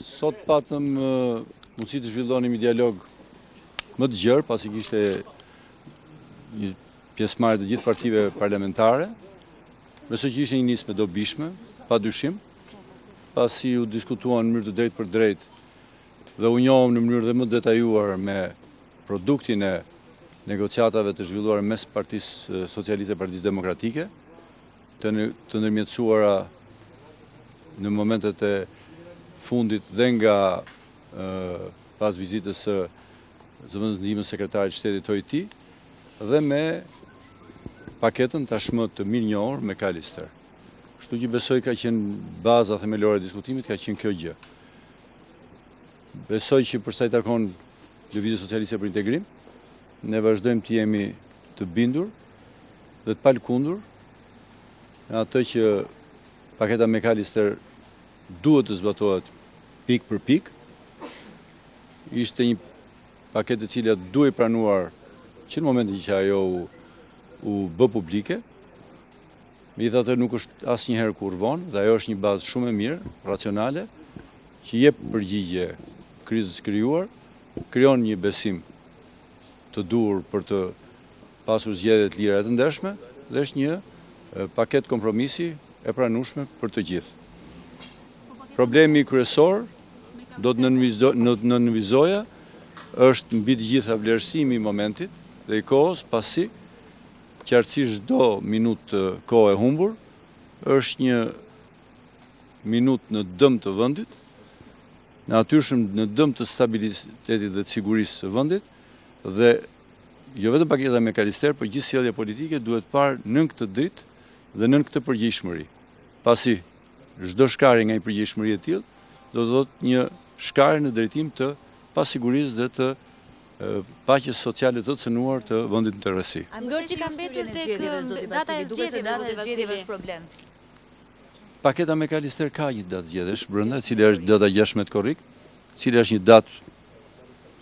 Sot patëm mundësi të zhvillonim një dialog më të gjerë, pasi kishte një pjesëmarrje të gjithë partive parlamentare. Besoj që ishte një nismë e dobishme, padyshim, pasi u diskutuan në mënyrë të drejtë për drejtë dhe u njohëm në mënyrë dhe më detajuar me produktin e negociatave të zhvilluar mes Partisë Socialiste e Partisë Demokratike, të ndërmjetësuara në momentet e fundit dhe nga pas vizitës së zëvendësimit sekretarit shtetit Tojti dhe me paketën tashmë të mirënjohur me McAllister. Kështu që besoj ka qenë baza themelore e diskutimit, ka qenë kjo gjë. Besoj që për sa i takon Lëvizjes Socialiste për Integrim, ne vazhdojmë të jemi të bindur dhe të palkundur në atë që paketa McAllister duhet të zbatohet pik për pik. Ishte një paketë e cila duhej pranuar që në momentin që ajo u bë publike. Megjithatë nuk është asnjëherë kur vonë, dhe ajo është një bazë shumë e mirë, racionale, që jep përgjigje krizës krijuar, krijon një besim të duhur për të pasur zgjedhje të lira e të ndershme, dhe është një paketë kompromisi e pranueshme për të gjithë. Problemi kryesor do të nënvizoja është mbi të gjitha vlerësimi i momentit dhe i kohës, pasi qartësisht çdo minutë kohë e humbur është një minutë në dëm të vendit, natyrshëm në dëm të stabilitetit dhe të sigurisë së vendit, dhe jo vetëm paketa McAllister, por gjithë sjellja politike duhet parë nën këtë dritë dhe nën këtë përgjegjësimë, pasi çdo shkarje nga një përgjegjësimë e tillë do të thotë një shkarje në drejtim të pasigurisë dhe të paqes sociale të cënuar të vendit në tërësi. Ngërçi ka mbetur tek data e zgjedhjeve është problem. Paketa McAllister ka një datë zgjedhjesh brenda, e cila është data 16 korrik, e cila është një datë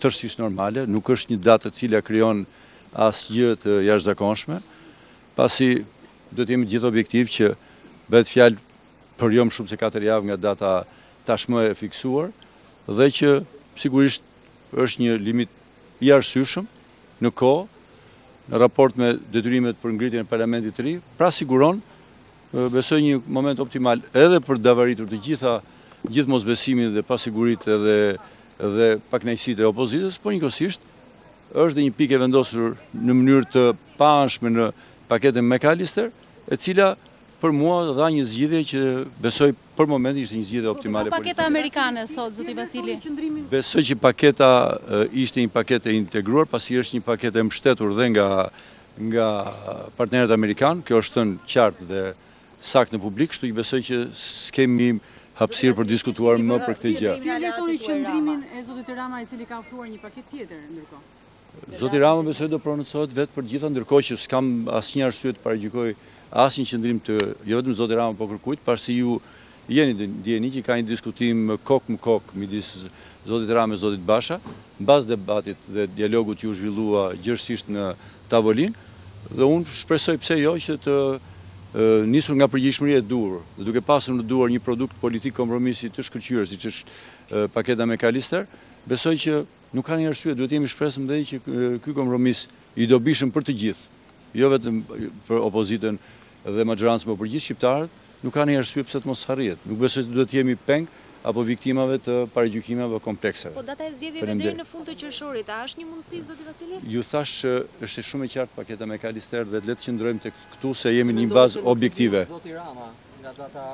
tërësisht normale, nuk është një datë e cila krijon asgjë të jashtëzakonshme, pasi do të jemi gjithë objektiv që bëhet fjalë për jo më shumë se 4 javë nga data tashmë e fiksuar, dhe që sigurisht është një limit i arsyeshëm në kohë, në raport me detyrimet për ngritjen e parlamentit të ri, pra siguron, besoj një moment optimal edhe për davaritur të gjithë mosbesimin dhe pasiguritë dhe pakënaqësitë e opozitës, por njëkohësisht është dhe një pikë e vendosur në mënyrë të paanshme në paketën McAllister, e cila për mua dha një zgjidhje që besoj për momentin ishte një zgjidhje optimale politike. Paketa amerikane sot, zoti Vasili. Besoj që paketa ishte një paketë e integruar, pasi është një paketë e mbështetur dhe nga partnerët amerikanë, kjo është thënë qartë dhe saktë në publik, kështu që besoj që s'kemi hapësirë për diskutuar më për këtë gjë. Si vlerësoni qëndrimin e zotit Rama, i cili ka ofruar një paketë tjetër ndërkohë? Zoti Rama besoj do prononcohet vetë për gjitha, ndërkohë që s'kam asnjë arsye të paragjykoj asnjë qëndrim të jo vetëm zoti Rama, por kërkujt, pasi ju ndjeni që ka një diskutim kokë më kokë midis zotit Rama e zotit Basha, mbas debatit dhe dialogut që u zhvillua gjithësisht në tavolinë, dhe unë shpresoj pse jo që të nisur nga përgjegjësiria e duhur, dhe duke pasur në duar një produkt politik kompromisi të shkëlqyer, siç është paketa McAllister, besoj që nuk ka një arsye, duhet jemi shpresë ndaj që ky kompromis i dobishëm për të gjithë, jo vetëm për opozitën dhe majorancën, por për gjithë shqiptarët, nuk ka një arsye pse të mos harrihet. Nuk besoj se duhet jemi peng apo viktimave të paragjykimeve komplekseve. Po data e zgjedhjeve deri në fund të qershorit, a është një mundësi, zoti Vasili? Ju thash është shumë e qartë paketa McAllister dhe le të qëndrojmë tek këtu se jemi në një bazë objektive. Zoti Rama nga data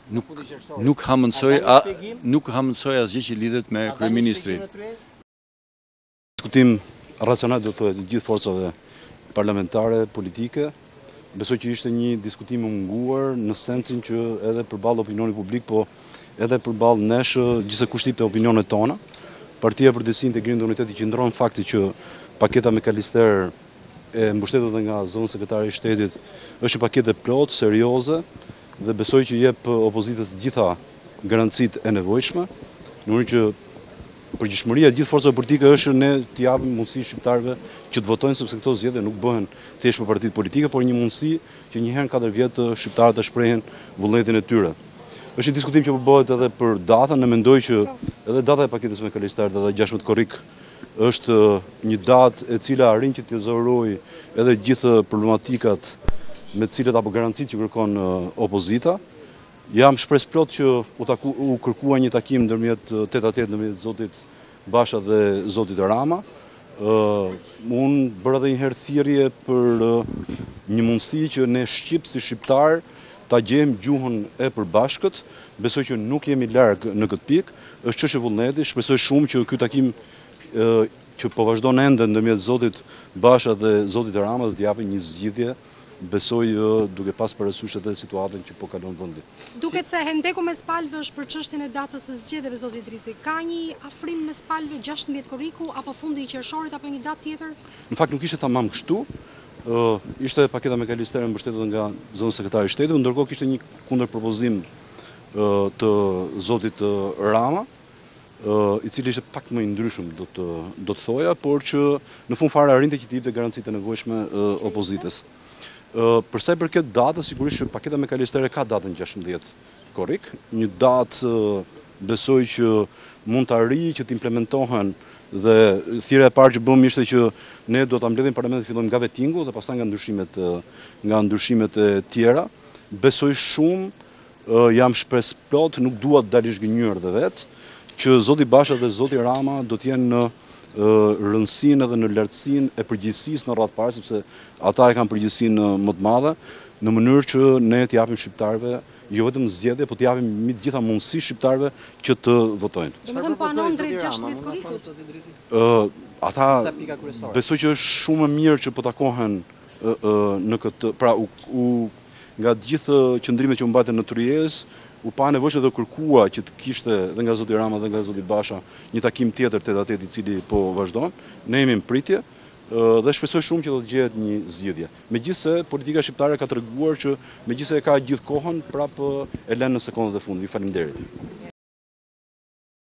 Nuk hamënsoj asgjë që lidhet me kryeministrin. Diskutim racional do të thotë gjithë forcave parlamentare, politike. Besoj që ishte një diskutim i munguar në sensin që edhe përballë opinionit publik, po edhe përballë nesh gjithse kushtit të opinionet tona. Partia për Drejtësi, Integrim dhe Uniteti qëndron fakti që paketa McAllister e mbështetur dhe nga zonë sekretari i shtetit është një paketë plot, serioze, dhe besoj që jep opozitës gjitha garancitë e nevojshme, në mënyrë që përgjithshmëria e gjithë forcave politike është ne t'i japim mundësi shqiptarëve që të votojnë, sepse këto zgjedhje nuk bëhen thjesht për partitë politike, por një mundësi që një herë në 4 vjet shqiptarët të shprehin vullnetin e tyre. Është një diskutim që po bëhet edhe për datën, ne mendoj që edhe data e paketës McAllister dhe 16 korrik është një datë e cila arrin që të zëroj edhe gjithë problematikat me cilët apo garancitë që kërkon opozita. Jam shpresë plot që u kërkua një takim ndërmjet tet-a-tet ndërmjet zotit Basha dhe zotit Rama. Unë bërë edhe një herë thirrje për një mundësi që ne Shqip si shqiptar ta gjejmë gjuhën e përbashkët. Besoj që nuk jemi larg në këtë pikë. Është çështje vullneti. Shpresoj shumë që ky takim që po vazhdon ende ndërmjet zotit Basha dhe zotit Rama do të japë një zgjidhje, besoj duke pas parasysh edhe situatën që po kalon vendi. Duket se hendeku mes palëve është për çështjen e datës së zgjedhjeve, zoti Idrisi. Ka një afrim mes palëve 16 korriku apo fundi i qershorit apo një datë tjetër? Në fakt nuk ishte tamam kështu. Ishte paketa McAllister mbështetur nga zona sekretari i shtetit, ndërkohë kishte një kundërpropozim të zotit Rama, i cili ishte pak më i ndryshëm do të thoja, por që në fund fare arrinte që të jepte garancitë e nevojshme opozitës. Përsa i përket datës, sigurisht që paketa McAllister ka datën 16 korrik, një datë besoj që mund të arrijë që të implementohen dhe thirrja e parë që bëm ishte që ne do ta mbledhim parlamentin fillojmë nga vettingu dhe pastaj nga ndryshimet e tjera. Besoj shumë, jam shpresë plot, nuk dua të dalish gënjur dhe vetë, që zoti Basha dhe zoti Rama do të jenë në rëndësinë edhe në lartësinë e përgjegjësisë në radhë parë, sepse ata e kanë përgjegjësinë më të madhe, në mënyrë që ne të japim shqiptarëve jo vetëm zgjedhje, por të japim mbi të gjitha mundësi shqiptarëve që të votojnë. Domethënë panon drejt 16 korrikut. Ata besoj që është shumë e mirë që po takohen në këtë, pra nga të gjithë qëndrimet që u mbaten në Tryezë, u pa nevojshme dhe kërkua që të kishte dhe nga zoti Rama dhe nga zoti Basha një takim tjetër tet-a-tet i cili po vazhdon. Ne jemi në pritje dhe shpresoj shumë që do të gjehet një zgjidhje. Megjithse politika shqiptare ka treguar që megjithse e ka gjithë kohën, prapë e lën në sekondat e fundit. Faleminderit.